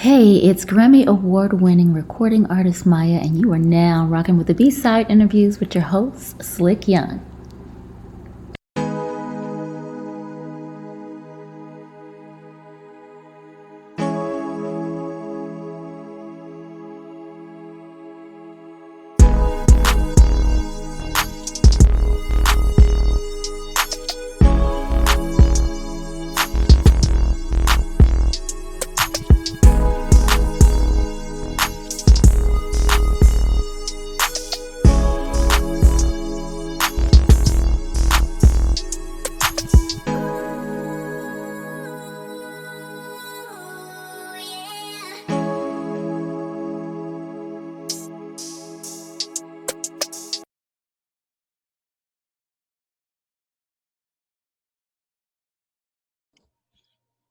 Hey, it's Grammy Award winning recording artist Maya, and you are now rocking with the B-side interviews with your host, Slick Young.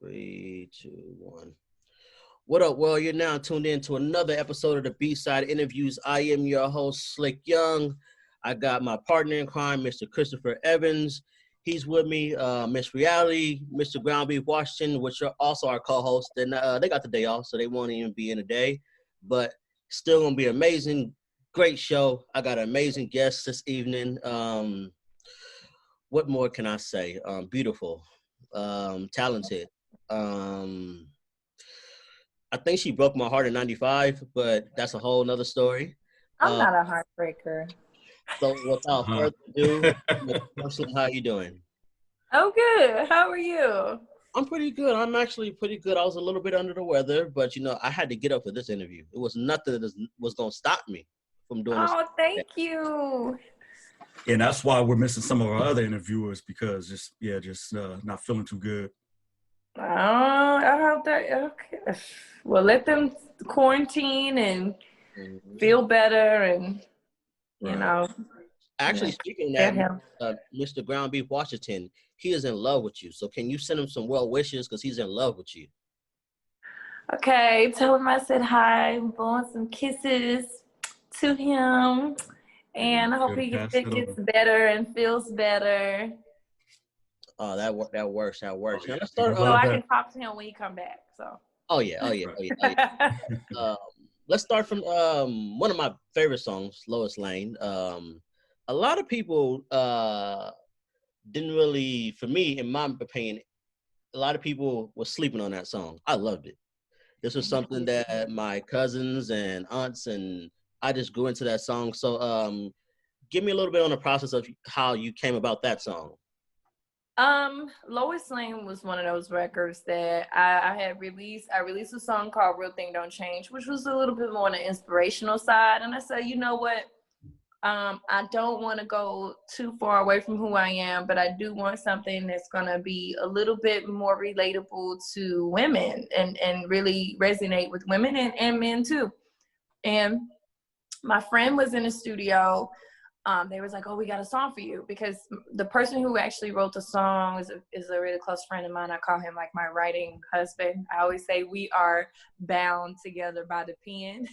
Three, two, one. What up, world? You're now tuned in to another episode of the B-Side Interviews. I am your host, Slick Young. I got my partner in crime, Mr. Christopher Evans. He's with me, Miss Reality, Mr. Ground Beef Washington, which are also our co-hosts. They got the day off, so they won't even be in today. But still gonna be amazing. Great show. I got an amazing guest this evening. What more can I say? Beautiful, talented. I think she broke my heart in '95, but that's a whole nother story. I'm not a heartbreaker. So without further ado, Porcelain, how you doing? Oh, good. How are you? I'm pretty good. I'm actually pretty good. I was a little bit under the weather, but I had to get up for this interview. It was nothing that was going to stop me from doing this. Oh, thank you. And that's why we're missing some of our other interviewers because just not feeling too good. Oh, I hope that, okay. Well, let them quarantine and feel better and, you know. Actually, speaking of that, Mr. Ground Beef Washington, he is in love with you. So can you send him some well wishes because he's in love with you? Okay, tell him I said hi. I'm blowing some kisses to him. And I hope he gets better and feels better. Oh, that works. Now let's start. So I can talk to him when he come back. So. Oh yeah. Let's start from one of my favorite songs, Lois Lane. A lot of people didn't really, for me, in my opinion, a lot of people were sleeping on that song. I loved it. This was something that my cousins and aunts and I just grew into that song. So give me a little bit on the process of how you came about that song. Lois Lane was one of those records that I had released. I released a song called Real Thing Don't Change, which was a little bit more on the inspirational side. And I said, you know what? I don't want to go too far away from who I am, but I do want something that's going to be a little bit more relatable to women and really resonate with women and men too. And my friend was in the studio. They was like, oh, we got a song for you, because the person who actually wrote the song is a really close friend of mine. I call him like my writing husband. I always say we are bound together by the pen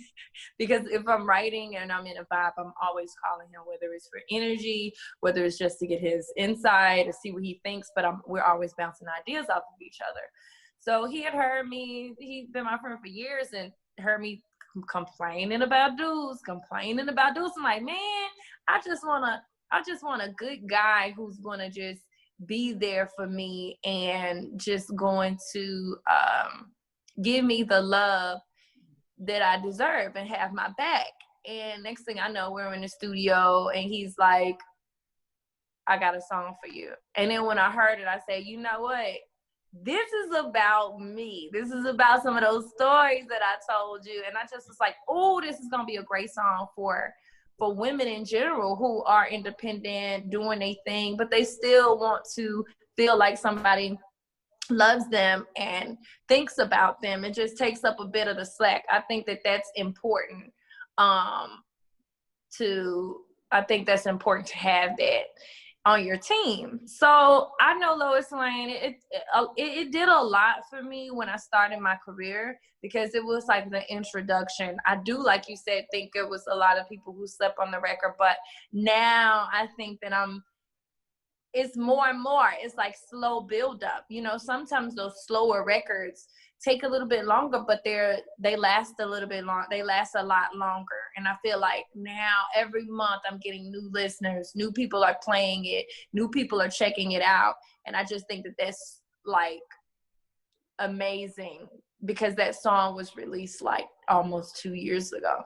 because if I'm writing and I'm in a vibe, I'm always calling him, whether it's for energy, whether it's just to get his insight to see what he thinks, but we're always bouncing ideas off of each other. So he had heard me, he'd been my friend for years and heard me complaining about dudes. I'm like, man, I just want a good guy who's gonna just be there for me and just going to give me the love that I deserve and have my back. And next thing I know, we're in the studio and he's like, I got a song for you. And then when I heard it, I said, you know what? This is about me. This is about some of those stories that I told you. And I just was like, oh, this is going to be a great song for women in general who are independent, doing their thing, but they still want to feel like somebody loves them and thinks about them. It just takes up a bit of the slack. I think that that's important to have that on your team. So I know Lois Lane, it did a lot for me when I started my career because it was like the introduction. I do, like you said, think it was a lot of people who slept on the record, but now I think that it's more and more. It's like slow build up. Sometimes those slower records take a little bit longer, but they last a little bit long. They last a lot longer. And I feel like now every month I'm getting new listeners, new people are playing it, new people are checking it out. And I just think that that's like amazing, because that song was released like almost 2 years ago.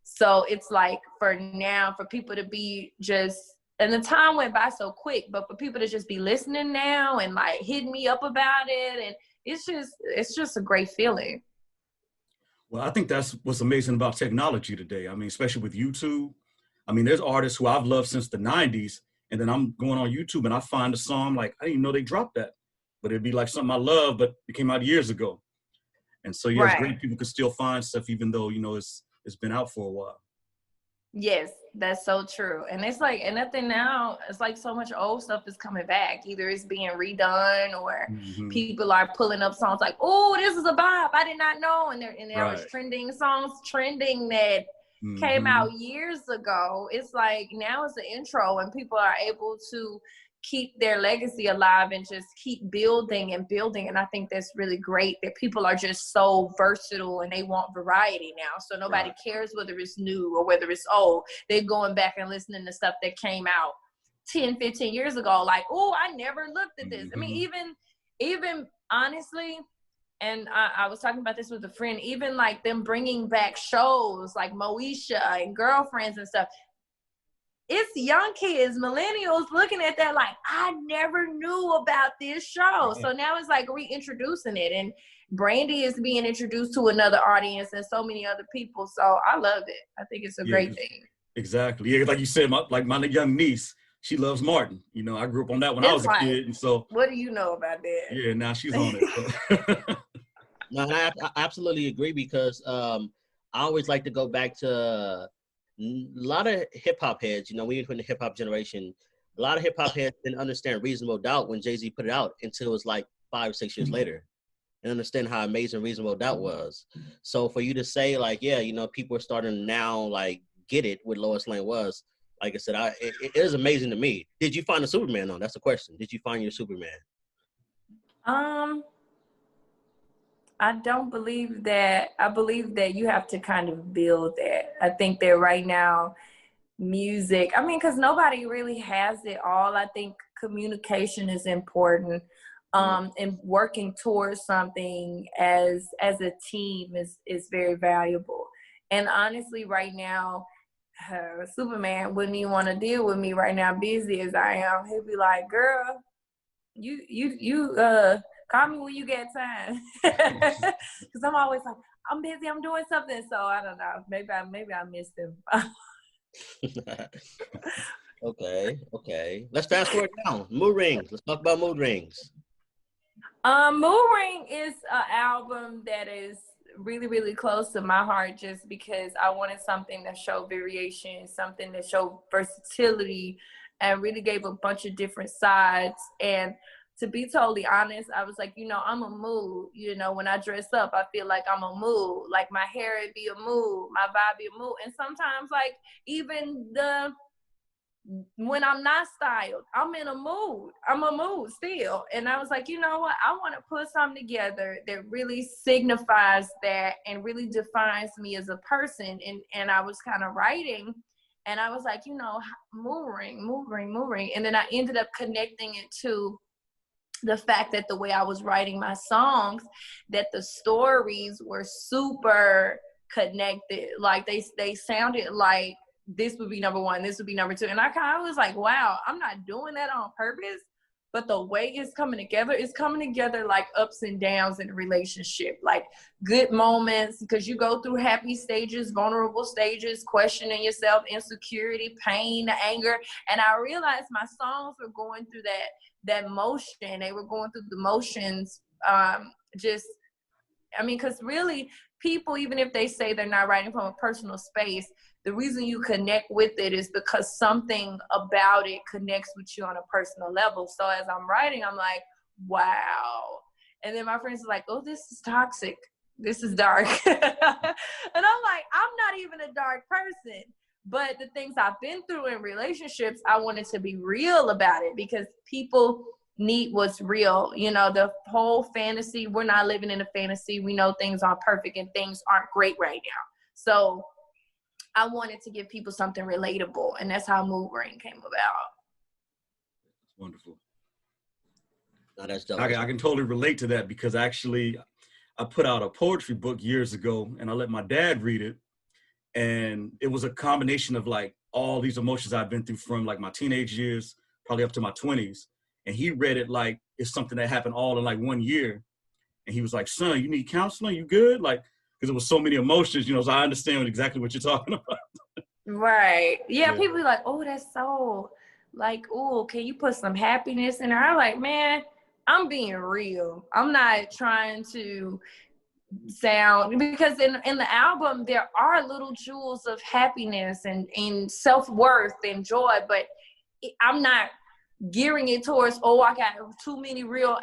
So it's like for now, for people to be just, and the time went by so quick, but for people to just be listening now and like hitting me up about it, and it's just a great feeling. Well, I think that's what's amazing about technology today. I mean, especially with YouTube. I mean, there's artists who I've loved since the 90s, and then I'm going on YouTube and I find a song like, I didn't even know they dropped that, but it'd be like something I love, but it came out years ago. And so, yeah, It's great people can still find stuff, even though, it's been out for a while. Yes, that's so true. And it's like, and nothing now, it's like so much old stuff is coming back. Either it's being redone, or people are pulling up songs like, oh, this is a bop, I did not know. And there was trending songs that came out years ago. It's like now it's an intro, and people are able to keep their legacy alive and just keep building and building. And I think that's really great that people are just so versatile and they want variety now. So nobody cares whether it's new or whether it's old. They're going back and listening to stuff that came out 10, 15 years ago. Like, oh, I never looked at this. I mean, even honestly, and I was talking about this with a friend, even like them bringing back shows like Moesha and Girlfriends and stuff. It's young kids, millennials looking at that like, I never knew about this show. So now it's like reintroducing it, and Brandy is being introduced to another audience and so many other people. So I love it. I think it's a great thing. Exactly. Yeah, like you said, my young niece, she loves Martin. I grew up on that when I was a kid. And so what do you know about that? Yeah, now she's on it. No, I absolutely agree, because I always like to go back to a lot of hip hop heads. We were in the hip hop generation. A lot of hip hop heads didn't understand Reasonable Doubt when Jay-Z put it out until it was like 5 or 6 years later, and understand how amazing Reasonable Doubt was. So for you to say like, people are starting now like get it what Lois Lane was. Like I said, it is amazing to me. Did you find a Superman though? That's the question. Did you find your Superman? I don't believe that. I believe that you have to kind of build that. I think that right now, music, because nobody really has it all. I think communication is important. And working towards something as a team is very valuable. And honestly, right now, Superman wouldn't even want to deal with me right now, busy as I am. He'd be like, girl, you call me when you get time. Because I'm always like, I'm busy, I'm doing something. So I don't know. Maybe I missed him. Okay. Let's fast forward now. Mood Rings. Let's talk about Mood Rings. Mood Ring is an album that is really, really close to my heart, just because I wanted something that showed variation, something that showed versatility, and really gave a bunch of different sides. And to be totally honest, I was like, I'm a mood. When I dress up, I feel like I'm a mood. Like my hair would be a mood, my vibe be a mood. And sometimes, like, even when I'm not styled, I'm in a mood. I'm a mood still. And I was like, you know what? I want to put something together that really signifies that and really defines me as a person. And I was kind of writing, and I was like, mood ring. And then I ended up connecting it to the fact that the way I was writing my songs, that the stories were super connected. Like they sounded like this would be number one, this would be number two. And I kind of was like, wow, I'm not doing that on purpose. But the way it's coming together like ups and downs in a relationship, like good moments, because you go through happy stages, vulnerable stages, questioning yourself, insecurity, pain, anger. And I realized my songs were going through that motion. They were going through the motions. Because really people, even if they say they're not writing from a personal space, the reason you connect with it is because something about it connects with you on a personal level. So as I'm writing, I'm like, wow. And then my friends are like, oh, this is toxic. This is dark. And I'm like, I'm not even a dark person. But the things I've been through in relationships, I wanted to be real about it, because people need what's real. You know, the whole fantasy, we're not living in a fantasy. We know things aren't perfect and things aren't great right now. So I wanted to give people something relatable, and that's how Mood Ring came about. That's wonderful. No, that's dope. I can totally relate to that, because actually I put out a poetry book years ago, and I let my dad read it. And it was a combination of like all these emotions I've been through from like my teenage years, probably up to my 20s. And he read it like it's something that happened all in like 1 year. And he was like, son, you need counseling? You good? Like, because it was so many emotions, you know, so I understand exactly what you're talking about. Right. Yeah, people be like, oh, that's so, like, oh, can you put some happiness in there? I'm like, man, I'm being real. I'm not trying to sound, because in the album, there are little jewels of happiness and self-worth and joy, but I'm not gearing it towards, oh, I got too many real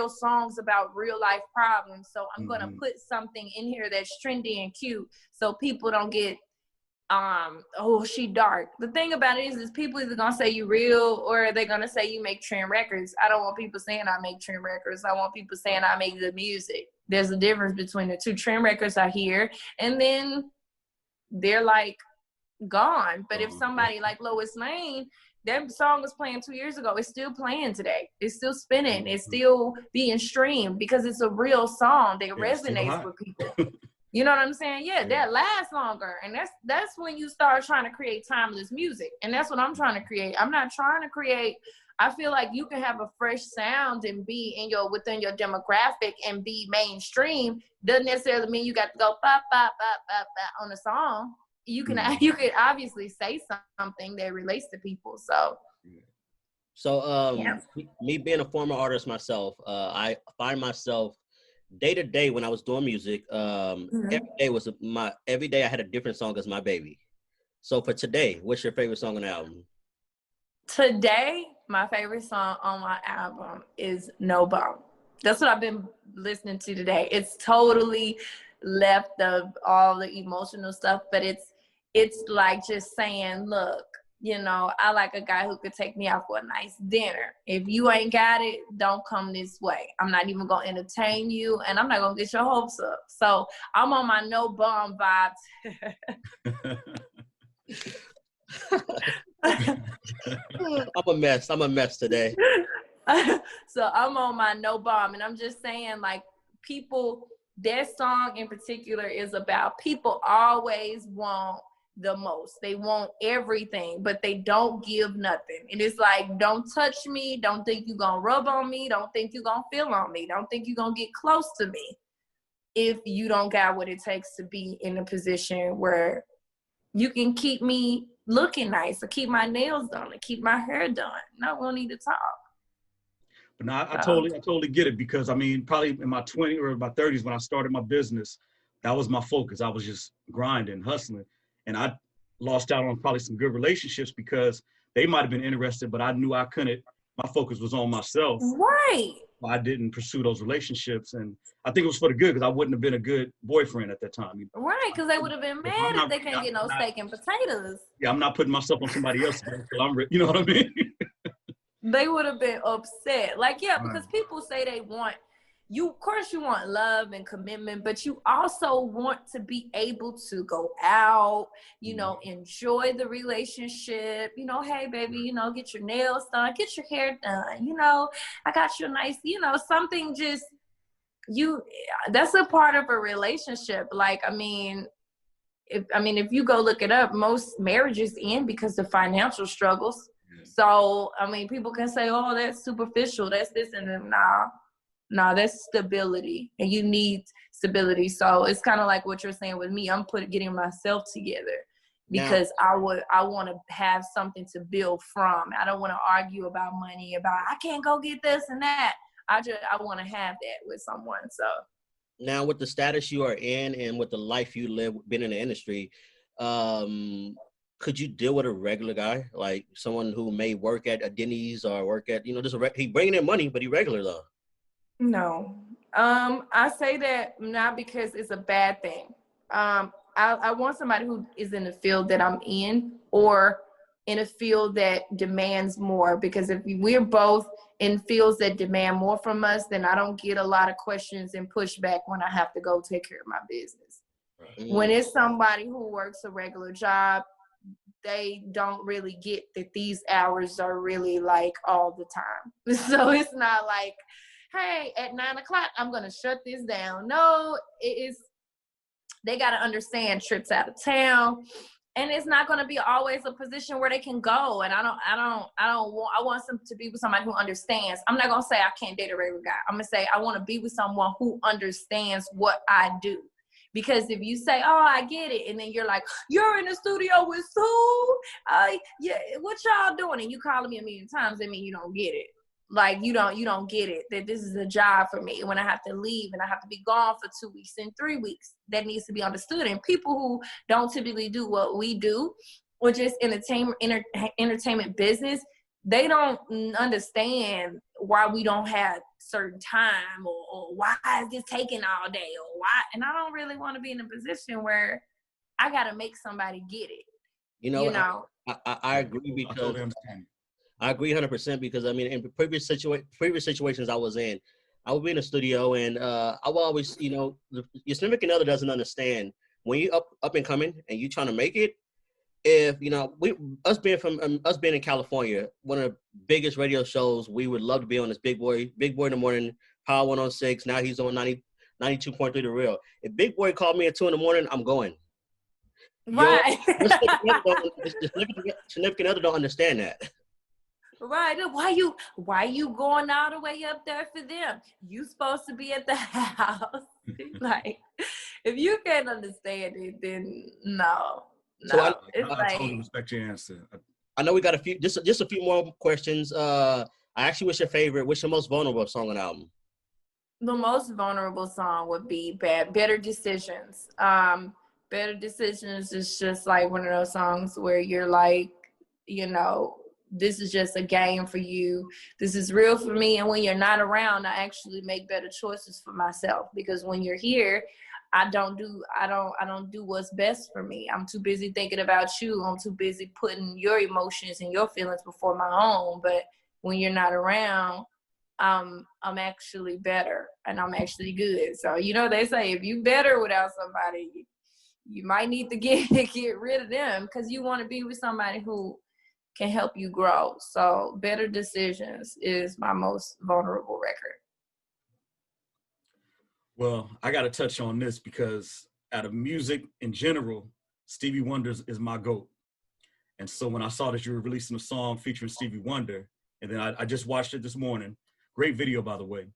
songs about real life problems, so I'm gonna put something in here that's trendy and cute so people don't get oh, she dark. The thing about it is people either gonna say you real or they're gonna say you make trend records. I don't want people saying I make trend records. I want people saying I make good music. There's a difference between the two. Trend records I hear and then they're like gone. But if somebody like Lois Lane, that song was playing 2 years ago, it's still playing today. It's still spinning. It's still being streamed because it's a real song that resonates with people. You know what I'm saying? Yeah, that lasts longer. And that's when you start trying to create timeless music. And that's what I'm trying to create. I'm not trying to create, I feel like you can have a fresh sound and be within your demographic and be mainstream. Doesn't necessarily mean you got to go bop, bop, bop, bop, bop on a song. You can obviously say something that relates to people. So me being a former artist myself, I find myself day to day when I was doing music, every day I had a different song as my baby. So for today, what's your favorite song on the album? Today, my favorite song on my album is No BOUT. That's what I've been listening to today. It's totally left of all the emotional stuff, but it's like just saying, look, you know, I like a guy who could take me out for a nice dinner. If you ain't got it, don't come this way. I'm not even going to entertain you, and I'm not going to get your hopes up. So I'm on my no bomb vibes. I'm a mess today. So I'm on my no bomb, and I'm just saying, like, people, that song in particular is about people always want the most. They want everything, but they don't give nothing. And it's like, don't touch me. Don't think you're going to rub on me. Don't think you're going to feel on me. Don't think you're going to get close to me if you don't got what it takes to be in a position where you can keep me looking nice or keep my nails done or keep my hair done. No, we don't need to talk. But no, I totally get it, because I mean, probably in my 20s or my 30s when I started my business, that was my focus. I was just grinding, hustling. And I lost out on probably some good relationships because they might have been interested, but I knew I couldn't. My focus was on myself. Right. I didn't pursue those relationships. And I think it was for the good, because I wouldn't have been a good boyfriend at that time. Right, because they would have been mad if they couldn't get no steak and potatoes. Yeah, I'm not putting myself on somebody else. You know what I mean? They would have been upset. Like, yeah, because people say they want, of course you want love and commitment, but you also want to be able to go out, you know, enjoy the relationship, you know, hey baby, you know, get your nails done, get your hair done, you know, I got you a nice, you know, something just, that's a part of a relationship. Like, I mean, if you go look it up, most marriages end because of financial struggles. So, I mean, people can say, oh, that's superficial, that's this, and then nah, that's stability, and you need stability. So it's kind of like what you're saying with me. I'm getting myself together because I want to have something to build from. I don't want to argue about money, about I can't go get this and that. I want to have that with someone. So now, with the status you are in and with the life you live, been in the industry, could you deal with a regular guy, like someone who may work at a Denny's or work at, you know, he bringing in money, but he regular though? No. I say that not because it's a bad thing. I want somebody who is in the field that I'm in, or in a field that demands more, because if we're both in fields that demand more from us, then I don't get a lot of questions and pushback when I have to go take care of my business. Right. When it's somebody who works a regular job, they don't really get that these hours are really like all the time. So it's not like, hey, at 9 o'clock, I'm going to shut this down. No, they got to understand trips out of town. And it's not going to be always a position where they can go. And I want them to be with somebody who understands. I'm not going to say I can't date a regular guy. I'm going to say I want to be with someone who understands what I do. Because if you say, oh, I get it, and then you're like, you're in the studio with who? Yeah, what y'all doing? And you calling me a million times, I mean, you don't get it. Like, you don't get it, that this is a job for me. When I have to leave and I have to be gone for 2 weeks and 3 weeks, that needs to be understood. And people who don't typically do what we do, or just entertainment business, they don't understand why we don't have certain time, or why is this taking all day, or why. And I don't really want to be in a position where I got to make somebody get it. You know? I agree, because I totally understand. I agree 100%, because I mean, in previous situations I was in, I would be in a studio, and I will always, your significant other doesn't understand when you up and coming and you trying to make it. If us being in California, one of the biggest radio shows, we would love to be on this Big Boy in the morning, Power 106. Now he's on 92.3 The Real. If Big Boy called me at 2 in the morning, I'm going. Right. Your significant other don't understand that. Right. Why you going all the way up there for them? You supposed to be at the house. Like, if you can't understand it, then no. So I totally respect your answer. I know we got just a few more questions. I asked you what's your most vulnerable song on the album? The most vulnerable song would be Better Decisions. Better Decisions is just like one of those songs where you're like, this is just a game for you. This is real for me. And when you're not around, I actually make better choices for myself, because when you're here, I don't do what's best for me. I'm too busy thinking about you. I'm too busy putting your emotions and your feelings before my own. But when you're not around, I'm actually better, and I'm actually good. So, they say if you better without somebody, you might need to get rid of them, because you want to be with somebody who can help you grow. So Better Decisions is my most vulnerable record. Well, I got to touch on this, because out of music in general, Stevie Wonder is my GOAT. And so when I saw that you were releasing a song featuring Stevie Wonder, and then I just watched it this morning. Great video, by the way.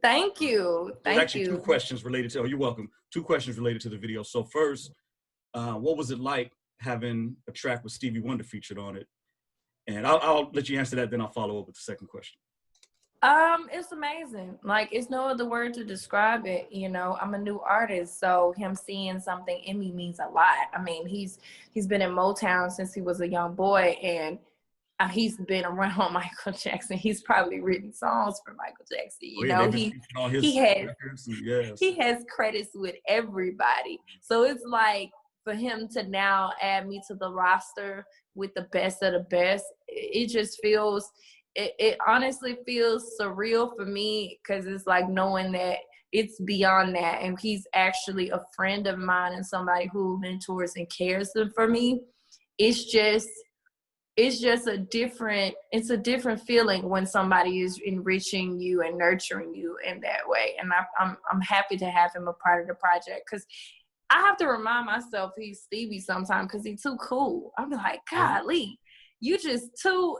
Thank you. There's actually two questions related to, you're welcome. 2 questions related to the video. So first, what was it like having a track with Stevie Wonder featured on it? And I'll let you answer that, then I'll follow up with the second question. It's amazing. Like, it's no other word to describe it. I'm a new artist, so him seeing something in me means a lot. I mean, he's been in Motown since he was a young boy, and he's been around Michael Jackson. He's probably written songs for Michael Jackson. He has credits with everybody. So it's like, for him to now add me to the roster with the best of the best, it just feels, it honestly feels surreal for me, because it's like knowing that it's beyond that, and he's actually a friend of mine and somebody who mentors and cares for me. It's just a different feeling when somebody is enriching you and nurturing you in that way. And I'm happy to have him a part of the project, because I have to remind myself he's Stevie sometimes, because he's too cool. I'm like, golly, you just too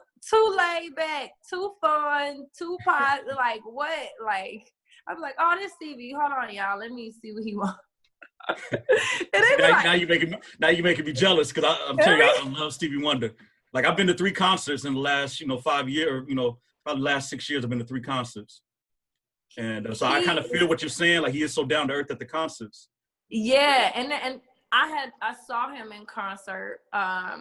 laid back, too fun, too pot. Like, what? Like, I'm like, oh, this Stevie. Hold on, y'all. Let me see what he wants. Now you're making me jealous, because I'm telling you, I love Stevie Wonder. Like, I've been to 3 concerts in the last 5 years, probably the last 6 years. I've been to 3 concerts, and so I kind of feel what you're saying. Like, he is so down to earth at the concerts. Yeah, and I saw him in concert. I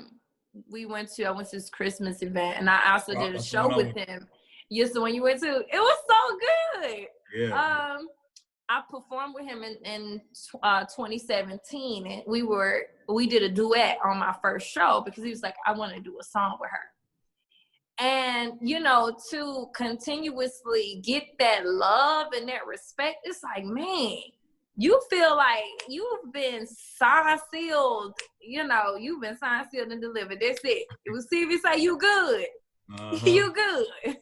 went to his Christmas event, and I also did a show with him. Yes, the one you went to, it was so good. Yeah. I performed with him in 2017, and we did a duet on my first show because he was like, I want to do a song with her. And, you know, to continuously get that love and that respect, it's like, man, you feel like you've been signed, sealed, you know, you've been signed, sealed, and delivered. That's it. It was Stevie say, you good. You good.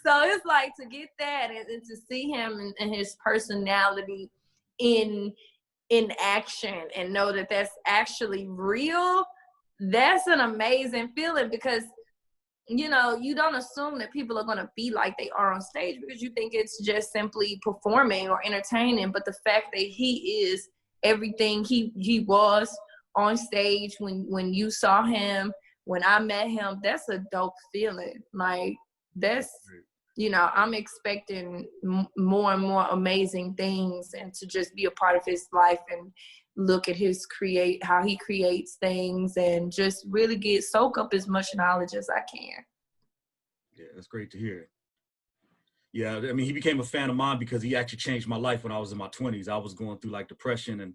So it's like to get that and to see him and his personality in action and know that that's actually real, that's an amazing feeling, because you know, you don't assume that people are going to be like they are on stage because you think it's just simply performing or entertaining. But the fact that he is everything he was on stage when you saw him, when I met him, that's a dope feeling. Like, that's, you know, I'm expecting more and more amazing things, and to just be a part of his life and look at how he creates things, and just really soak up as much knowledge as I can. Yeah, that's great to hear. Yeah, I mean, he became a fan of mine because he actually changed my life when I was in my 20s. I was going through like depression, and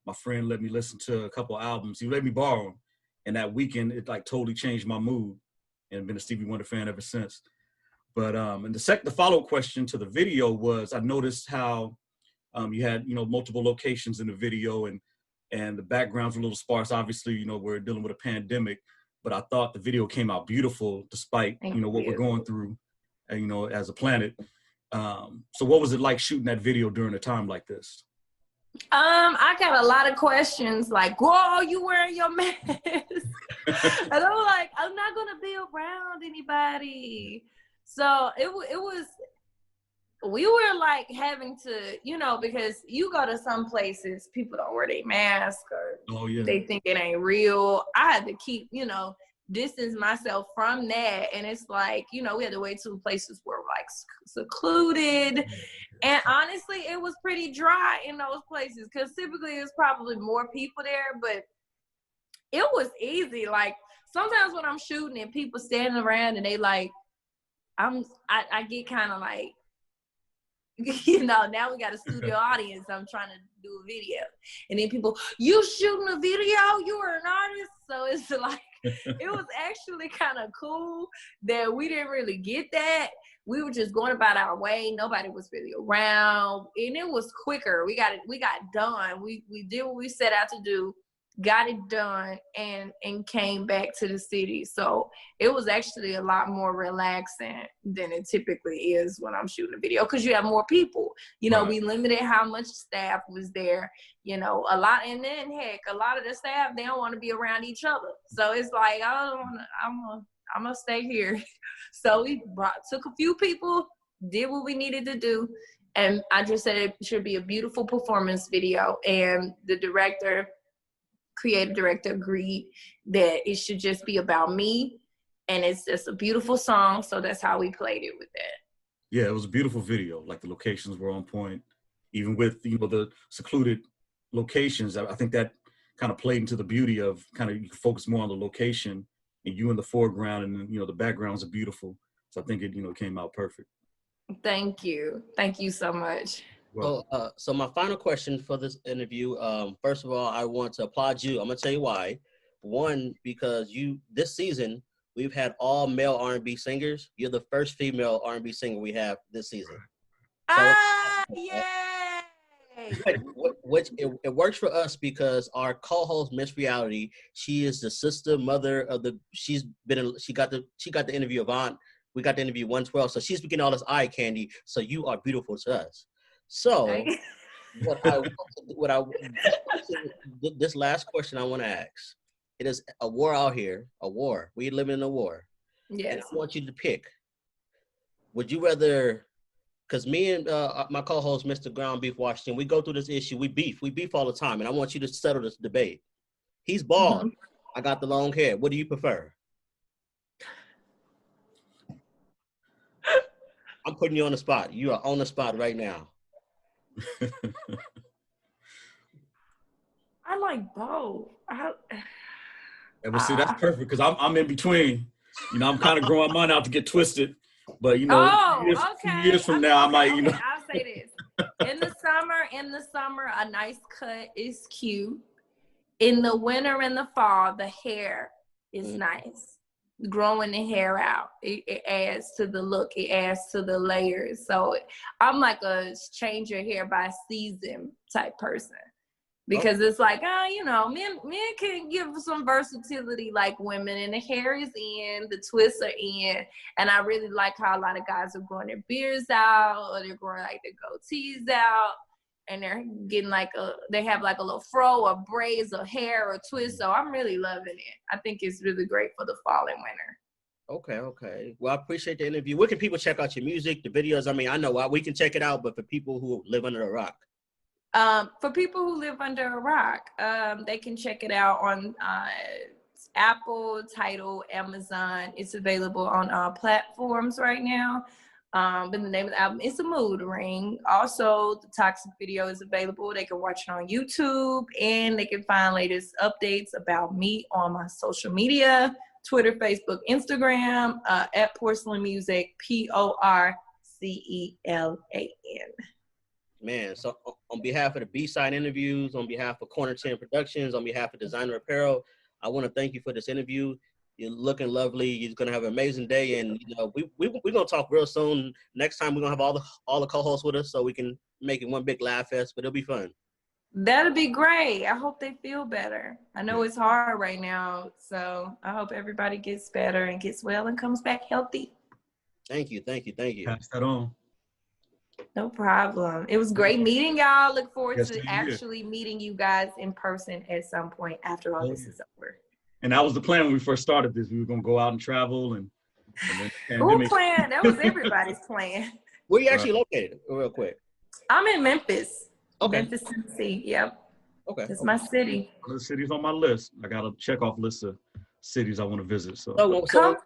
my friend let me listen to a couple albums. He let me borrow them, and that weekend it like totally changed my mood, and I've been a Stevie Wonder fan ever since. But and the follow-up question to the video was, I noticed how you had, you know, multiple locations in the video, and the background's a little sparse. Obviously, you know, we're dealing with a pandemic, but I thought the video came out beautiful despite, you know, what we're going through, you know, as a planet. So what was it like shooting that video during a time like this? I got a lot of questions like, whoa, you wearing your mask? And I'm like, I'm not gonna be around anybody. So we were like having to, you know, because you go to some places, people don't wear their mask, or they think it ain't real. I had to keep, you know, distance myself from that. And it's like, you know, we had to wait till places were like secluded. And honestly, it was pretty dry in those places because typically it's probably more people there, but it was easy. Like sometimes when I'm shooting and people standing around and they like, I get kind of like, you know, now we got a studio audience. I'm trying to do a video. And then people, you shooting a video? You were an artist? So it's like, it was actually kind of cool that we didn't really get that. We were just going about our way. Nobody was really around. And it was quicker. We got done. We did what we set out to do, got it done, and came back to the city. So it was actually a lot more relaxing than it typically is when I'm shooting a video, because you have more people. You know, we limited how much staff was there, you know, a lot. And then heck, a lot of the staff, they don't want to be around each other. So it's like, I'm gonna stay here. So we took a few people, did what we needed to do. And I just said it should be a beautiful performance video. And the creative director agreed that it should just be about me, and it's just a beautiful song. So that's how we played it with that. Yeah, it was a beautiful video. Like the locations were on point, even with, you know, the secluded locations. I think that kind of played into the beauty of kind of, you can focus more on the location and you in the foreground, and you know, the backgrounds are beautiful. So I think it, you know, came out perfect. Thank you so much. So my final question for this interview, first of all, I want to applaud you. I'm gonna tell you why. One, because this season we've had all male R&B singers. You're the first female R&B singer we have this season. So, yay! Which it works for us because our co-host Miss Reality, she is the sister mother of she got the interview of Aunt. We got the interview 112, so she's getting all this eye candy. So you are beautiful to us. So this last question I want to ask. It is a war out here, a war. We live in a war. Yes. And I want you to pick. Would you rather, because me and my co-host, Mr. Ground Beef Washington, we go through this issue. We beef all the time. And I want you to settle this debate. He's bald. Mm-hmm. I got the long hair. What do you prefer? I'm putting you on the spot. You are on the spot right now. I like both. And we'll see, that's perfect because I'm in between. You know, I'm kind of growing mine out to get twisted. But you know, okay. years from now, I might, you know. I'll say this. In the summer, a nice cut is cute. In the winter and the fall, the hair is nice. Growing the hair out, it adds to the look. It adds to the layers. So I'm like a change your hair by season type person. Because it's like, men can give some versatility like women, and the hair is in, the twists are in, and I really like how a lot of guys are growing their beards out, or they're growing like their goatees out, and they're getting they have like a little fro or braids or hair or twist. So I'm really loving it. I think it's really great for the fall and winter. Okay. Well, I appreciate the interview. Where can people check out your music, the videos? I mean, I know we can check it out, but for people who live under a rock. For people who live under a rock, they can check it out on Apple, Tidal, Amazon. It's available on all platforms right now. But the name of the album is A Mood Ring. Also, the Toxic video is available. They can watch it on YouTube, and they can find latest updates about me on my social media, Twitter, Facebook, Instagram, at Porcelain Music, PORCELAN. Man, so on behalf of the B-Side Interviews, on behalf of Corner 10 Productions, on behalf of Designer Apparel, I want to thank you for this interview. You're looking lovely. You're going to have an amazing day. And, we're going to talk real soon. Next time, we're going to have all the co-hosts with us so we can make it one big laugh fest, but it'll be fun. That'll be great. I hope they feel better. I know it's hard right now, so I hope everybody gets better and gets well and comes back healthy. Thank you. Pass that on. No problem. It was great meeting y'all. Look forward to actually meeting you guys in person at some point after all this is over. And that was the plan when we first started this. We were going to go out and travel. And who planned? That was everybody's plan. Where you actually located, real quick? I'm in Memphis. Okay. Memphis, Tennessee. Yep. Okay. It's my city. One of the cities on my list. I got a check-off list of cities I want to visit. So come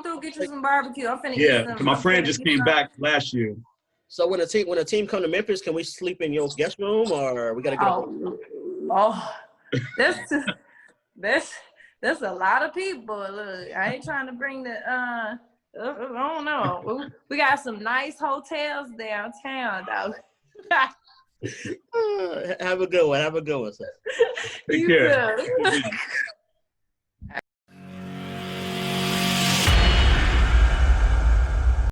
through, get you some barbecue. I'm finna eat some. My friend just came back last year. So when a team come to Memphis, can we sleep in your guest room, or we gotta get? That's a lot of people. Look, I ain't trying to bring the I don't know. We got some nice hotels downtown, though. Have a good one. Sir. Take care.